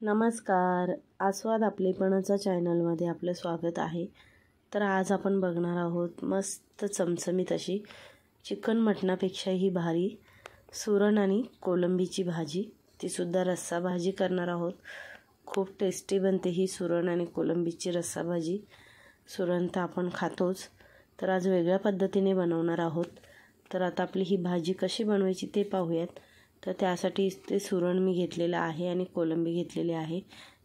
नमस्कार. आस्वाद आपलेपणाचा चॅनलमध्ये आपलं स्वागत आहे. तर आज आपण बघणार आहोत मस्त चमचमीत अशी चिकन मटणापेक्षाही भारी सुरण आणि कोलंबीची भाजी, तीसुद्धा रस्सा भाजी करणार आहोत. खूप टेस्टी बनते ही सुरण आणि कोलंबीची रस्सा भाजी. सुरण तर आपण खातोच, तर आज वेगळ्या पद्धतीने बनवणार आहोत. तर आता आपली ही भाजी कशी बनवायची ते पाहूयात. तर त्यासाठी ते सुरण मी घेतलेलं आहे आणि कोलंबी घेतलेली आहे.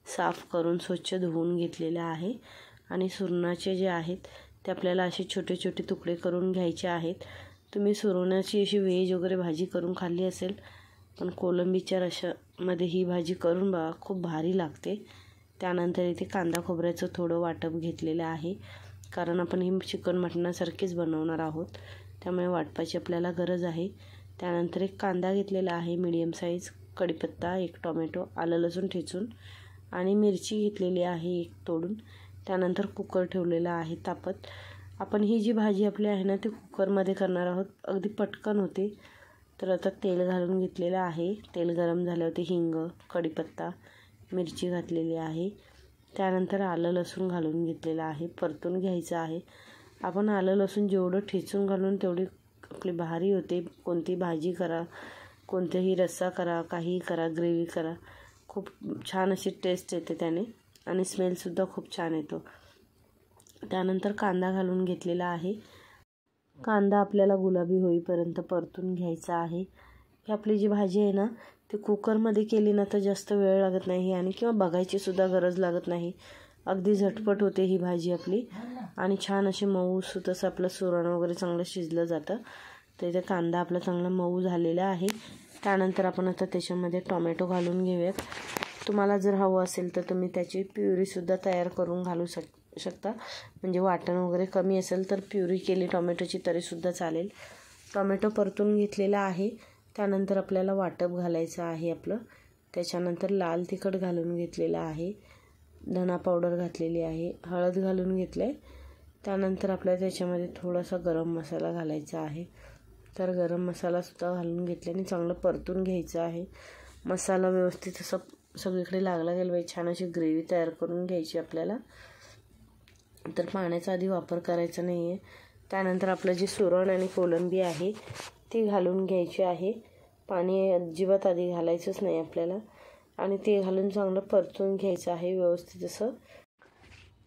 साफ करून स्वच्छ धुवून घेतलेलं आहे. आणि सुरणाचे जे आहेत ते आपल्याला असे छोटे छोटे तुकडे करून घ्यायचे आहेत. तुम्ही सुरणाची अशी व्हेज वगैरे भाजी करून खाल्ली असेल, पण कोलंबीच्या रश्श्यामध्ये ही भाजी करून बघा, खूप भारी लागते. त्यानंतर इथे कांदा खोबऱ्याचं थोडं वाटप घेतलेलं आहे, कारण आपण ही चिकन मटणासारखीच बनवणार आहोत, त्यामुळे वाटपाची आपल्याला गरज आहे. त्यानंतर एक कांदा घेतलेला आहे मीडियम साईज, कढीपत्ता, एक टोमॅटो, आलं लसूण ठेचून आणि मिरची घेतलेली आहे एक तोडून. त्यानंतर कुकर ठेवलेला आहे तापत. आपण ही जी भाजी आपली आहे ना ती कुकरमध्ये करणार आहोत, अगदी पटकन होते. तर आता तेल घालून घेतलेलं आहे. तेल गरम झाल्यावरती हिंग, कढीपत्ता, मिरची घातलेली आहे. त्यानंतर आलं लसूण घालून घेतलेलं आहे, परतून घ्यायचं आहे. आपण आलं लसूण जेवढं ठेचून घालून तेवढी आपली भारी होते. कोणती भाजी करा, कोणतेही रस्सा करा, काहीही करा, ग्रेव्ही करा, खूप छान अशी टेस्ट येते त्याने आणि स्मेलसुद्धा खूप छान येतो. त्यानंतर कांदा घालून घेतलेला आहे. कांदा आपल्याला गुलाबी होईपर्यंत परतून घ्यायचा आहे. ही आपली जी भाजी आहे ना ती कुकरमध्ये केली ना तर जास्त वेळ लागत नाही आणि किंवा बघायचीसुद्धा गरज लागत नाही. अगदी झटपट होते ही भाजी आपली आणि छान अशी मऊसूत असं आपलं सुरण वगैरे चांगलं शिजलं जातं. तर इथे कांदा आपला चांगला मऊ झालेला आहे. त्यानंतर आपण आता त्याच्यामध्ये टोमॅटो घालून घेऊयात. तुम्हाला जर हवं असेल तर तुम्ही त्याची प्युरीसुद्धा तयार करून घालू शकता. म्हणजे वाटण वगैरे कमी असेल तर प्युरी केली टोमॅटोची तरीसुद्धा चालेल. टोमॅटो परतून घेतलेला आहे. त्यानंतर आपल्याला वाटप घालायचं आहे आपलं. त्याच्यानंतर लाल तिखट घालून घेतलेलं आहे, धना पावडर घातलेली आहे, हळद घालून घेतलं आहे. त्यानंतर आपल्याला त्याच्यामध्ये थोडासा गरम मसाला घालायचा आहे. तर गरम मसालासुद्धा घालून घेतल्याने चांगलं परतून घ्यायचं आहे. मसाला व्यवस्थित असं सगळीकडे लागला गेला पाहिजे. छान अशी ग्रेव्ही तयार करून घ्यायची आपल्याला. तर पाण्याचा आधी वापर करायचा नाही आहे. त्यानंतर आपलं जे सुरण आणि कोलंबी आहे ती घालून घ्यायची आहे. पाणी अजिबात आधी घालायचंच नाही आपल्याला आणि ते घालून चांगलं परतून घ्यायचं आहे व्यवस्थित असं.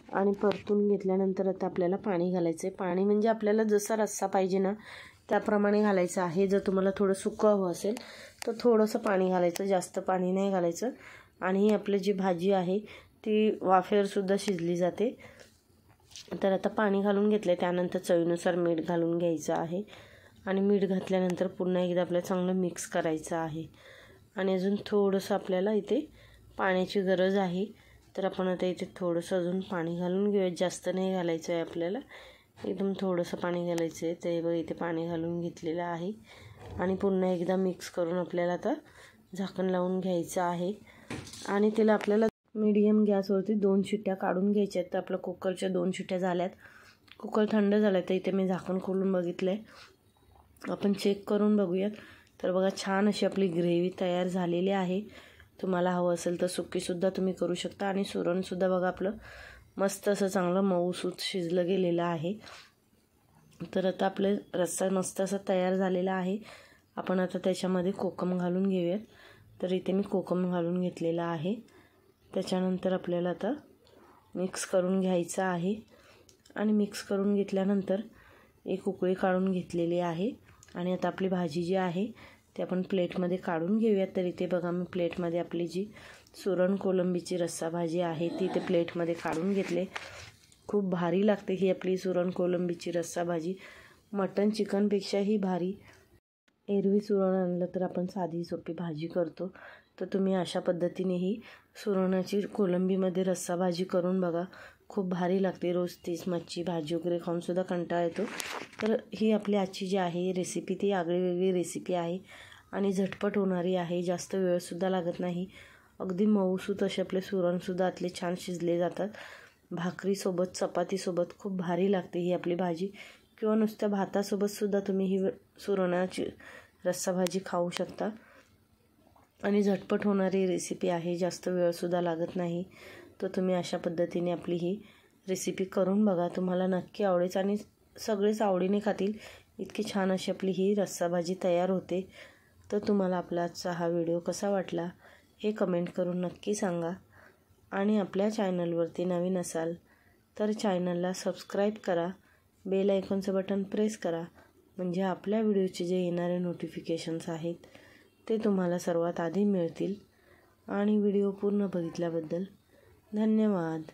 आणि परतून घेतल्यानंतर आता आपल्याला पाणी घालायचं आहे. पाणी म्हणजे आपल्याला जसा रस्सा पाहिजे ना त्याप्रमाणे घालायचं आहे. जर तुम्हाला थोडं सुकं हवं असेल तर थोडंसं पाणी घालायचं, जास्त पाणी नाही घालायचं. आणि ही आपली जी भाजी आहे ती वाफेवरसुद्धा शिजली जाते. तर आता पाणी घालून घेतलं आहे. त्यानंतर चवीनुसार मीठ घालून घ्यायचं आहे आणि मीठ घातल्यानंतर पुन्हा एकदा आपल्याला चांगलं मिक्स करायचं आहे. आणि अजून थोडंसं आपल्याला इथे पाण्याची गरज आहे. तर आपण आता इथे थोडंसं अजून पाणी घालून घेऊया. जास्त नाही घालायचं आहे आपल्याला, एकदम थोडंसं पाणी घालायचं आहे. ते बघा इथे पाणी घालून घेतलेलं आहे आणि पुन्हा एकदा मिक्स करून आपल्याला आता झाकण लावून घ्यायचं आहे. आणि त्याला आपल्याला मीडियम गॅसवरती 2 शिट्ट्या काढून घ्यायच्या आहेत. तर आपल्या कुकरच्या 2 शिट्ट्या झाल्यात. कुकर थंड झालं तर इथे मी झाकण खोलून बघितलं आहे. आपण चेक करून बघूयात. तर बघा छान अशी आपली ग्रेव्ही तयार झालेली आहे. तुम्हाला हवं असेल तर सुकीसुद्धा तुम्ही करू शकता. आणि सुरणसुद्धा बघा आपलं मस्त असं चांगलं मऊसूत शिजलं गेलेलं आहे. तर आता आपलं रस्सा मस्त असा तयार झालेला आहे. आपण आता त्याच्यामध्ये कोकम घालून घेऊयात. तर इथे मी कोकम घालून घेतलेला आहे. त्याच्यानंतर आपल्याला आता मिक्स करून घ्यायचं आहे. आणि मिक्स करून घेतल्यानंतर एक उकळी काढून घेतलेली आहे. आणि आता आपली भाजी जी आहे ती आपण प्लेटमध्ये काढून घेऊयात. तर इथे बघा मी प्लेटमध्ये आपली जी सुरण कोलंबीची रस्सा भाजी आहे ती इथे प्लेटमध्ये काढून घेतले. खूप भारी लागते ही आपली सुरण कोलंबीची रस्सा भाजी, मटन चिकनपेक्षाही भारी. एरवी सुरण आणलं तर आपण साधी सोपी भाजी करतो, तर तुम्ही अशा पद्धतीनेही सुरणाची कोलंबीमध्ये रस्सा भाजी करून बघा, खूप भारी लागते. रोज तीच मच्छी भाजी वगैरे खाऊनसुद्धा कंटाळा येतो. तर ही आपली आजची जी आहे रेसिपी ती आगळीवेगळी रेसिपी आहे आणि झटपट होणारी आहे. जास्त वेळसुद्धा लागत नाही. अगदी मऊसूत असे आपले सुरणसुद्धा आतले छान शिजले जातात. भाकरीसोबत, चपातीसोबत खूप भारी लागते ही आपली भाजी, किंवा नुसत्या भातासोबतसुद्धा तुम्ही ही सुरणाची रस्सा भाजी खाऊ शकता. आणि झटपट होणारी रेसिपी आहे, जास्त वेळसुद्धा लागत नाही. तर तुम्ही अशा पद्धतीने आपली ही रेसिपी करून बघा, तुम्हाला नक्की आवडेल आणि सगळेच आवडीने खातील. इतकी छान अशी आपली ही रस्सा भाजी तयार होते. तर तुम्हाला आपला आजचा हा व्हिडिओ कसा वाटला हे कमेंट करून नक्की सांगा. आणि आपल्या चॅनलवरती नवीन असाल तर चॅनलला सबस्क्राईब करा, बेल आयकॉनचं बटन प्रेस करा, म्हणजे आपल्या व्हिडिओचे जे येणारे नोटिफिकेशन्स आहेत ते तुम्हाला सर्वात आधी मिळतील. आणि व्हिडिओ पूर्ण बघितल्याबद्दल धन्यवाद.